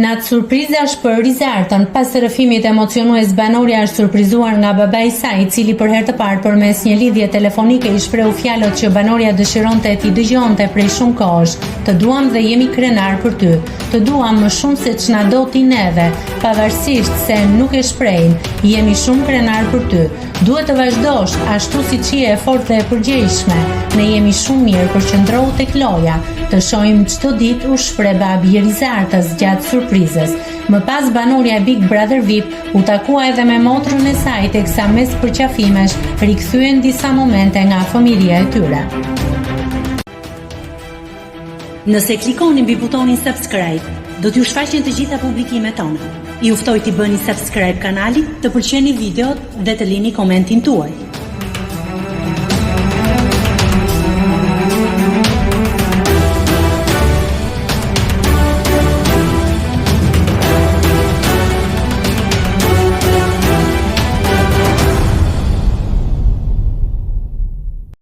Natë surprizash për Rizartën. Pas rrëfimit emocionues, banorja është surprizuar nga baba i saj, i cili për herë të parë përmes një lidhje telefonike i shpreu fjalët që banorja dëshironte t'i dëgjonte prej shumë kohësh. Të duam dhe jemi krenar për ty. Të duam më shumë se ç'na do ti neve, pavarësisht se nuk e shprehin. Jemi shumë krenar për ty. Duhet të vazhdosh ashtu siç je e fortë dhe e përgjegjshme. Ne jemi shumë mirë, përqendrohu tek loja. Të shohim çdo ditë, u shpreh babi i Rizartës gjatë surprizës. Më pas, banorja e Big Brother VIP u takua edhe me motrën e saj, teksa mes përqafimesh rikthyen disa momente nga familja e tyre. Nëse klikoni mbi butonin subscribe, do t'ju shfaqen të gjitha publikimet tona. Ju ftoj t'i bëni subscribe kanalit, të pëlqeni videot dhe të lini komentin tuaj.